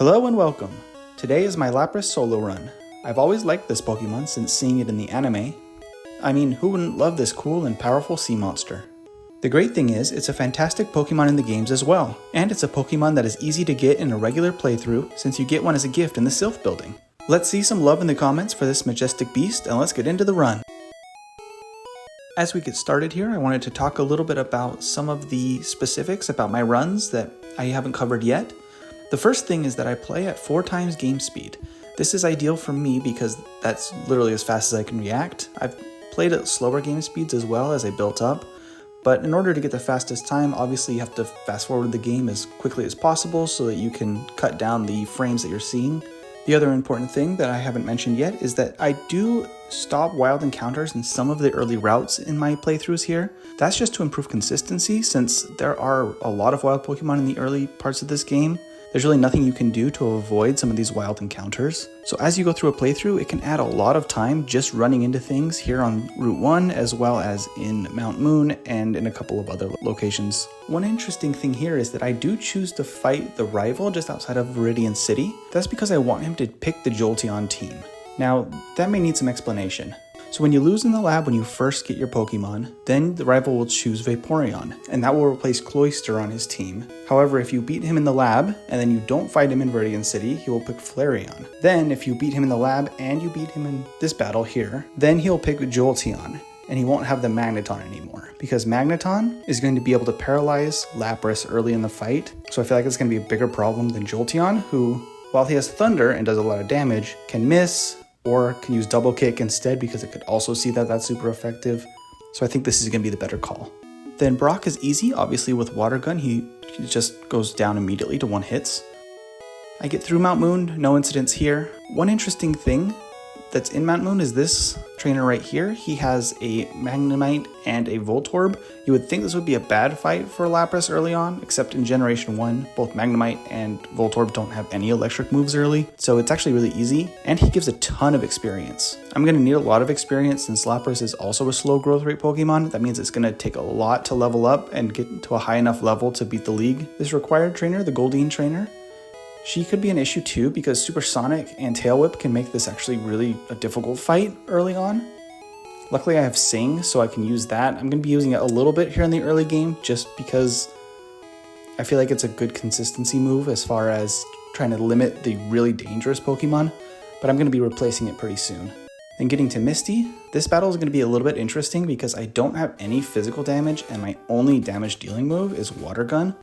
Hello and welcome! Today is my Lapras solo run. I've always liked this Pokemon since seeing it in the anime. I mean, who wouldn't love this cool and powerful sea monster? The great thing is, it's a fantastic Pokemon in the games as well, and it's a Pokemon that is easy to get in a regular playthrough since you get one as a gift in the Sylph building. Let's see some love in the comments for this majestic beast and let's get into the run. As we get started here, I wanted to talk a little bit about some of the specifics about my runs that I haven't covered yet. The first thing is that I play at 4 times game speed. This is ideal for me because that's literally as fast as I can react. I've played at slower game speeds as well as I built up, but in order to get the fastest time, obviously you have to fast forward the game as quickly as possible so that you can cut down the frames that you're seeing. The other important thing that I haven't mentioned yet is that I do stop wild encounters in some of the early routes in my playthroughs here. That's just to improve consistency since there are a lot of wild Pokemon in the early parts of this game. There's really nothing you can do to avoid some of these wild encounters. So as you go through a playthrough, it can add a lot of time just running into things here on Route 1 as well as in Mount Moon and in a couple of other locations. One interesting thing here is that I do choose to fight the rival just outside of Viridian City. That's because I want him to pick the Jolteon team. Now, that may need some explanation. So when you lose in the lab when you first get your Pokemon, then the rival will choose Vaporeon, and that will replace Cloyster on his team. However, if you beat him in the lab, and then you don't fight him in Viridian City, he will pick Flareon. Then, if you beat him in the lab, and you beat him in this battle here, then he'll pick Jolteon, and he won't have the Magneton anymore, because Magneton is going to be able to paralyze Lapras early in the fight, so I feel like it's going to be a bigger problem than Jolteon, who, while he has Thunder and does a lot of damage, can miss, or can use Double Kick instead because it could also see that that's super effective. So I think this is going to be the better call. Then Brock is easy, obviously with Water Gun, he just goes down immediately to 1 hits. I get through Mount Moon, no incidents here. One interesting thing that's in Mount Moon is this trainer right here. He has a Magnemite and a Voltorb. You would think this would be a bad fight for Lapras early on, except in Generation 1, both Magnemite and Voltorb don't have any electric moves early, so it's actually really easy, and he gives a ton of experience. I'm going to need a lot of experience since Lapras is also a slow growth rate Pokemon. That means it's going to take a lot to level up and get to a high enough level to beat the league. This required trainer, the Goldeen trainer, she could be an issue too because Supersonic and Tail Whip can make this actually really a difficult fight early on. Luckily I have Sing, so I can use that. I'm going to be using it a little bit here in the early game just because I feel like it's a good consistency move as far as trying to limit the really dangerous Pokemon, but I'm going to be replacing it pretty soon. Then getting to Misty, this battle is going to be a little bit interesting because I don't have any physical damage and my only damage dealing move is Water Gun.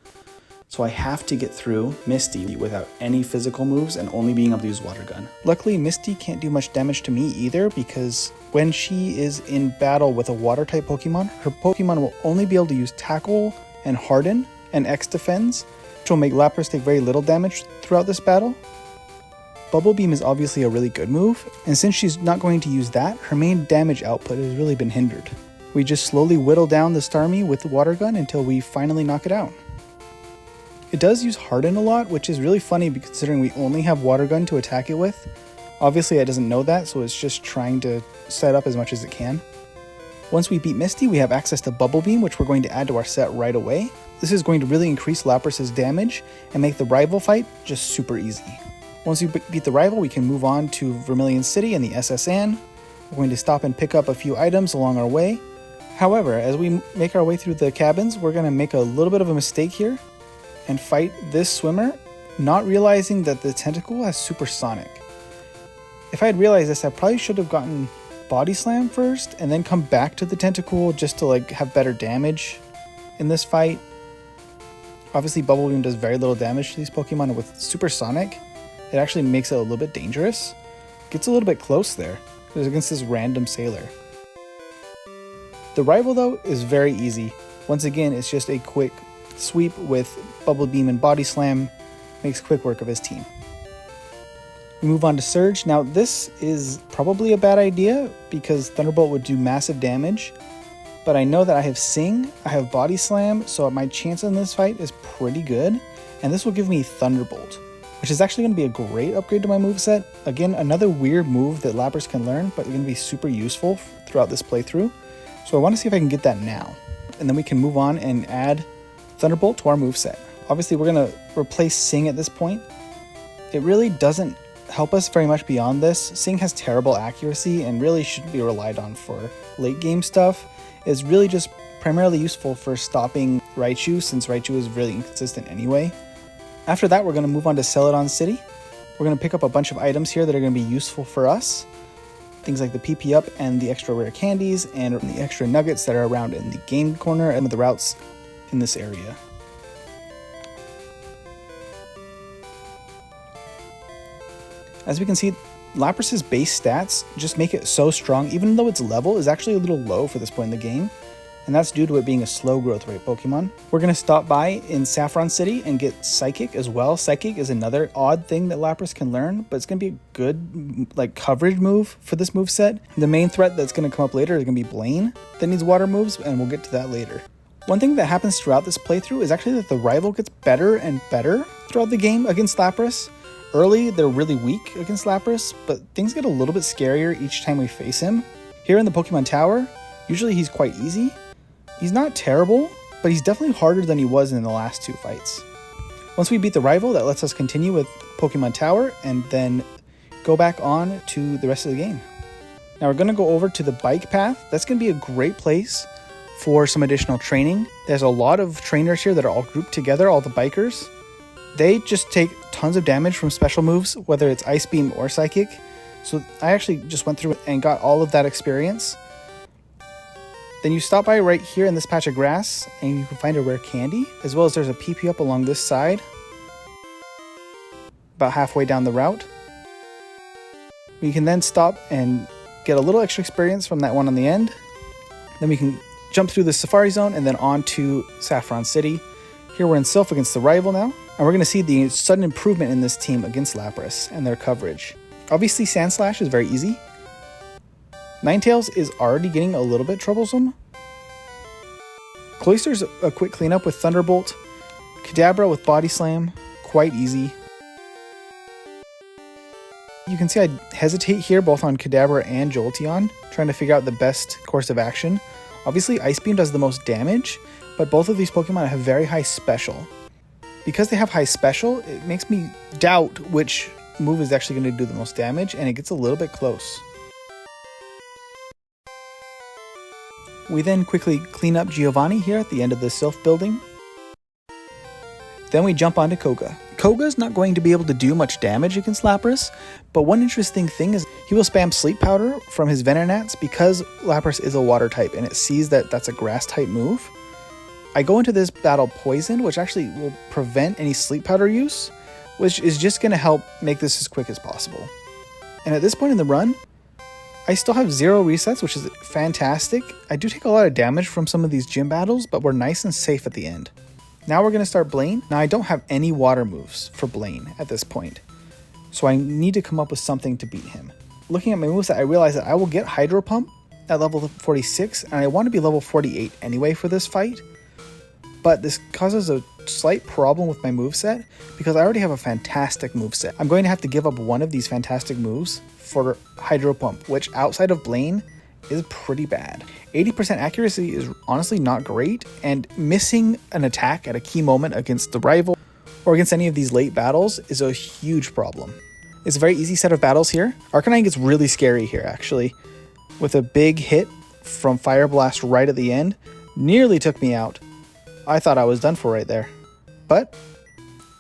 So I have to get through Misty without any physical moves and only being able to use Water Gun. Luckily, Misty can't do much damage to me either because when she is in battle with a water-type Pokemon, her Pokemon will only be able to use Tackle and Harden and X-Defense, which will make Lapras take very little damage throughout this battle. Bubble Beam is obviously a really good move, and since she's not going to use that, her main damage output has really been hindered. We just slowly whittle down the Starmie with the Water Gun until we finally knock it out. It does use Harden a lot, which is really funny considering we only have Water Gun to attack it with. Obviously it doesn't know that, so it's just trying to set up as much as it can. Once we beat Misty, we have access to Bubble Beam, which we're going to add to our set right away. This is going to really increase Lapras' damage and make the rival fight just super easy. Once we beat the rival, we can move on to Vermilion City and the SSN. We're going to stop and pick up a few items along our way. However, as we make our way through the cabins, we're going to make a little bit of a mistake here and fight this swimmer, not realizing that the tentacle has Supersonic. If I had realized this, I probably should have gotten Body Slam first and then come back to the tentacle just to have better damage in this fight. Obviously Bubble Beam does very little damage to these Pokemon, and with Supersonic, it actually makes it a little bit dangerous. Gets a little bit close there. It's against this random sailor. The rival though is very easy. Once again, it's just a quick sweep with Bubble Beam and Body Slam, makes quick work of his team. We move on to Surge. Now this is probably a bad idea because Thunderbolt would do massive damage, but I know that I have Sing, I have Body Slam, so my chance in this fight is pretty good, and this will give me Thunderbolt, which is actually going to be a great upgrade to my moveset. Again, another weird move that Lapras can learn, but going to be super useful throughout this playthrough. So I want to see if I can get that now, and then we can move on and add Thunderbolt to our moveset. Obviously, we're going to replace Sing at this point, it really doesn't help us very much beyond this. Sing has terrible accuracy and really shouldn't be relied on for late game stuff. It's really just primarily useful for stopping Raichu, since Raichu is really inconsistent anyway. After that, we're going to move on to Celadon City. We're going to pick up a bunch of items here that are going to be useful for us. Things like the PP up and the extra rare candies and the extra nuggets that are around in the game corner and the routes in this area. As we can see, Lapras's base stats just make it so strong, even though its level is actually a little low for this point in the game, and that's due to it being a slow growth rate Pokemon. We're going to stop by in Saffron City and get Psychic as well. Psychic is another odd thing that Lapras can learn, but it's going to be a good coverage move for this moveset. The main threat that's going to come up later is going to be Blaine that needs water moves, and we'll get to that later. One thing that happens throughout this playthrough is actually that the rival gets better and better throughout the game against Lapras. Early, they're really weak against Lapras, but things get a little bit scarier each time we face him. Here in the Pokemon Tower, usually he's quite easy. He's not terrible, but he's definitely harder than he was in the last two fights. Once we beat the rival, that lets us continue with Pokemon Tower and then go back on to the rest of the game. Now we're going to go over to the bike path. That's going to be a great place for some additional training. There's a lot of trainers here that are all grouped together, all the bikers. They just take tons of damage from special moves, whether it's Ice Beam or Psychic. So I actually just went through and got all of that experience. Then you stop by right here in this patch of grass and you can find a rare candy, as well as there's a PP up along this side, about halfway down the route. We can then stop and get a little extra experience from that one on the end. Then we can jump through the Safari Zone and then on to Saffron City. Here we're in Sylph against the rival now, and we're going to see the sudden improvement in this team against Lapras and their coverage. Obviously Sandslash is very easy. Ninetales is already getting a little bit troublesome. Cloyster's a quick cleanup with Thunderbolt. Kadabra with Body Slam, quite easy. You can see I hesitate here both on Kadabra and Jolteon, trying to figure out the best course of action. Obviously Ice Beam does the most damage, but both of these Pokemon have very high special. Because they have high special, it makes me doubt which move is actually going to do the most damage, and it gets a little bit close. We then quickly clean up Giovanni here at the end of the Sylph building. Then we jump onto Koga. Koga's not going to be able to do much damage against Lapras, but one interesting thing is he will spam Sleep Powder from his Venonats because Lapras is a water type and it sees that that's a grass type move. I go into this battle poisoned, which actually will prevent any Sleep Powder use, which is just going to help make this as quick as possible. And at this point in the run, I still have 0 resets, which is fantastic. I do take a lot of damage from some of these gym battles, but we're nice and safe at the end. Now we're going to start Blaine. Now I don't have any water moves for Blaine at this point, so I need to come up with something to beat him. Looking at my moveset, I realize that I will get Hydro Pump at level 46, and I want to be level 48 anyway for this fight. But this causes a slight problem with my moveset because I already have a fantastic moveset. I'm going to have to give up one of these fantastic moves for Hydro Pump, which outside of Blaine is pretty bad. 80% accuracy is honestly not great, and missing an attack at a key moment against the rival or against any of these late battles is a huge problem. It's a very easy set of battles here. Arcanine gets really scary here actually, with a big hit from Fire Blast right at the end. Nearly took me out. I thought I was done for right there, but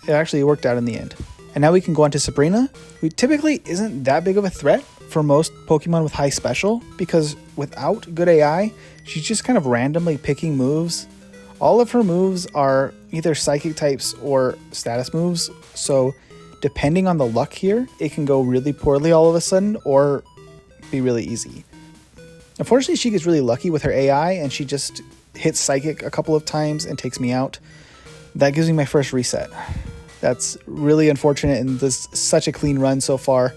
it actually worked out in the end. And now we can go on to Sabrina, who typically isn't that big of a threat for most Pokemon with high special, because without good AI, she's just kind of randomly picking moves. All of her moves are either psychic types or status moves, so depending on the luck here, it can go really poorly all of a sudden or be really easy. Unfortunately, she gets really lucky with her AI and she just hits psychic a couple of times and takes me out. That gives me my first reset. That's really unfortunate, and this is such a clean run so far.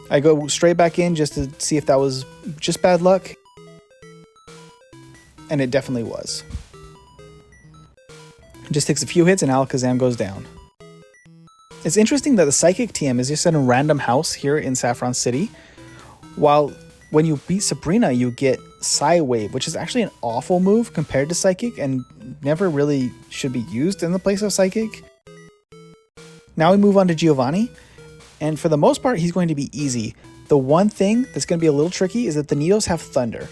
I go straight back in just to see if that was just bad luck, and it definitely was. It just takes a few hits and Alakazam goes down. It's interesting that the Psychic TM is just in a random house here in Saffron City, while when you beat Sabrina you get Psy Wave, which is actually an awful move compared to Psychic and never really should be used in the place of Psychic. Now we move on to Giovanni, and for the most part, he's going to be easy. The one thing that's going to be a little tricky is that the Nidos have Thunder.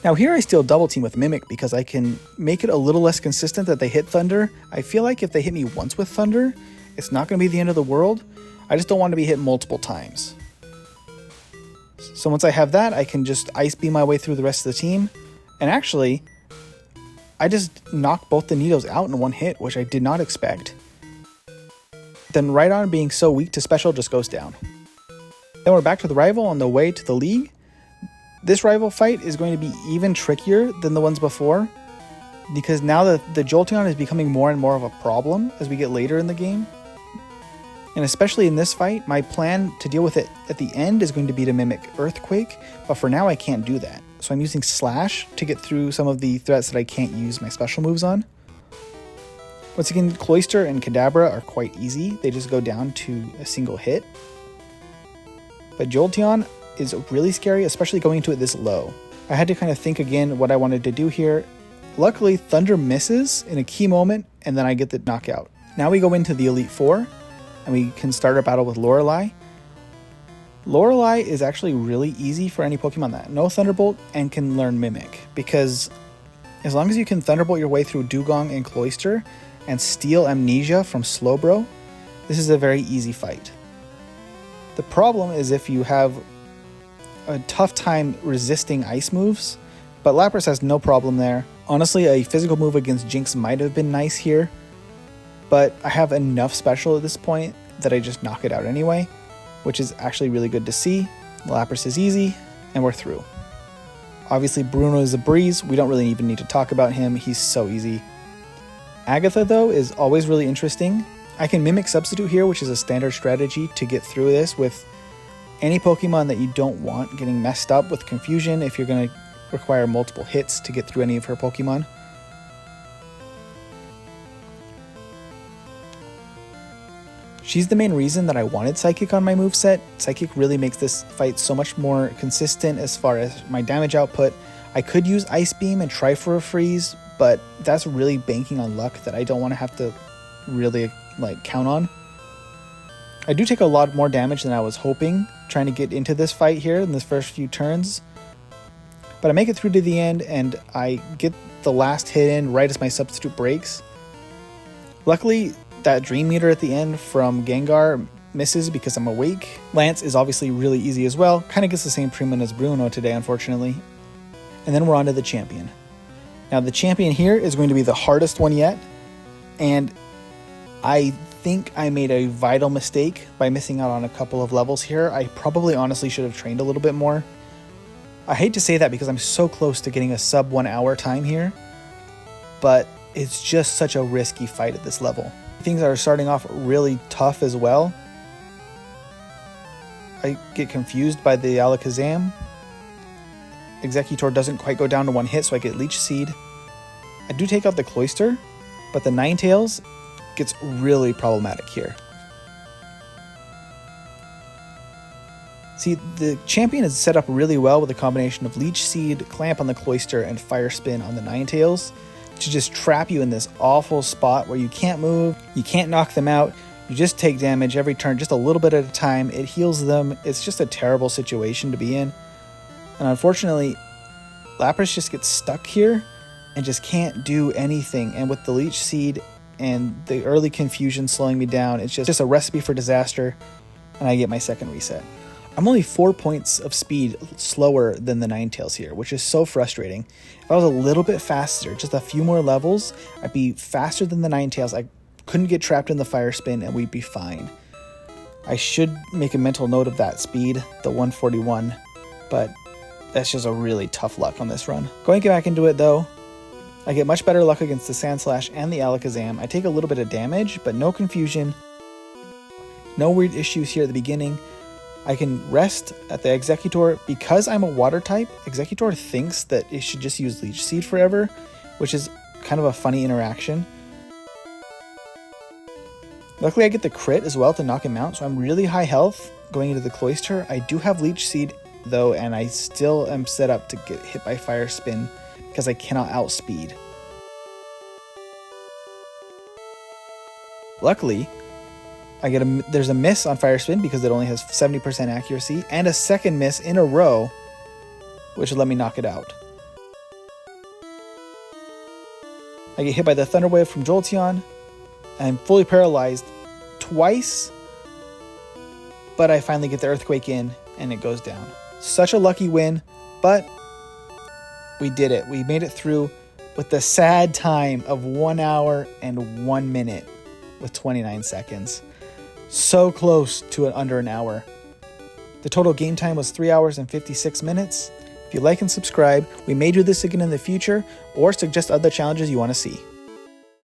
Now here I still double team with Mimic because I can make it a little less consistent that they hit Thunder. I feel like if they hit me once with Thunder, it's not going to be the end of the world. I just don't want to be hit multiple times. So once I have that, I can just Ice Beam my way through the rest of the team. And actually, I just knocked both the Nidos out in one hit, which I did not expect. Then Rhydon, being so weak to special, just goes down. Then we're back to the rival on the way to the league. This rival fight is going to be even trickier than the ones before, because now the Jolteon is becoming more and more of a problem as we get later in the game. And especially in this fight, my plan to deal with it at the end is going to be to mimic Earthquake, but for now I can't do that. So I'm using Slash to get through some of the threats that I can't use my special moves on. Once again, Cloyster and Kadabra are quite easy. They just go down to a single hit. But Jolteon is really scary, especially going into it this low. I had to kind of think again what I wanted to do here. Luckily, Thunder misses in a key moment, and then I get the knockout. Now we go into the Elite Four, and we can start our battle with Lorelei. Lorelei is actually really easy for any Pokemon that no Thunderbolt and can learn Mimic, because as long as you can Thunderbolt your way through Dugong and Cloyster and steal Amnesia from Slowbro, this is a very easy fight. The problem is if you have a tough time resisting ice moves, but Lapras has no problem there. Honestly, a physical move against Jinx might have been nice here, but I have enough special at this point that I just knock it out anyway, which is actually really good to see. Lapras is easy, and we're through. Obviously, Bruno is a breeze. We don't really even need to talk about him. He's so easy. Agatha, though, is always really interesting. I can Mimic Substitute here, which is a standard strategy to get through this with any Pokemon that you don't want getting messed up with Confusion if you're going to require multiple hits to get through any of her Pokemon. She's the main reason that I wanted Psychic on my moveset. Psychic really makes this fight so much more consistent as far as my damage output. I could use Ice Beam and try for a freeze, but that's really banking on luck that I don't want to have to really count on. I do take a lot more damage than I was hoping trying to get into this fight here in this first few turns, but I make it through to the end and I get the last hit in right as my substitute breaks. Luckily, that Dream Meter at the end from Gengar misses because I'm awake. Lance is obviously really easy as well, kind of gets the same treatment as Bruno today, unfortunately. And then we're on to the champion. Now the champion here is going to be the hardest one yet, and I think I made a vital mistake by missing out on a couple of levels here. I probably honestly should have trained a little bit more. I hate to say that because I'm so close to getting a sub 1 hour time here, but it's just such a risky fight at this level. Things are starting off really tough as well. I get confused by the Alakazam. Executor doesn't quite go down to one hit, so I get Leech Seed. I do take out the Cloyster, but the Ninetales gets really problematic here. See, the champion is set up really well with a combination of Leech Seed, Clamp on the Cloyster, and Fire Spin on the Ninetales to just trap you in this awful spot where you can't move, you can't knock them out, you just take damage every turn, just a little bit at a time. It heals them. It's just a terrible situation to be in. And unfortunately, Lapras just gets stuck here and just can't do anything. And with the Leech Seed and the early confusion slowing me down, it's just a recipe for disaster, and I get my second reset. I'm only 4 points of speed slower than the Ninetales here, which is so frustrating. If I was a little bit faster, just a few more levels, I'd be faster than the Ninetales. I couldn't get trapped in the Fire Spin and we'd be fine. I should make a mental note of that speed, the 141, but that's just a really tough luck on this run. Going back into it though, I get much better luck against the Sandslash and the Alakazam. I take a little bit of damage, but no confusion. No weird issues here at the beginning. I can rest at the Executor. Because I'm a water type, Executor thinks that it should just use Leech Seed forever, which is kind of a funny interaction. Luckily I get the crit as well to knock him out, so I'm really high health going into the Cloyster. I do have Leech Seed though, and I still am set up to get hit by Fire Spin because I cannot outspeed. Luckily, There's a miss on Fire Spin because it only has 70% accuracy, and a second miss in a row, which will let me knock it out. I get hit by the Thunder Wave from Jolteon. I'm fully paralyzed twice, but I finally get the Earthquake in, and it goes down. Such a lucky win, but we did it. We made it through with the sad time of 1 hour and 1 minute with 29 seconds. So close to under an hour. The total game time was 3 hours and 56 minutes. If you like and subscribe, we may do this again in the future or suggest other challenges you want to see.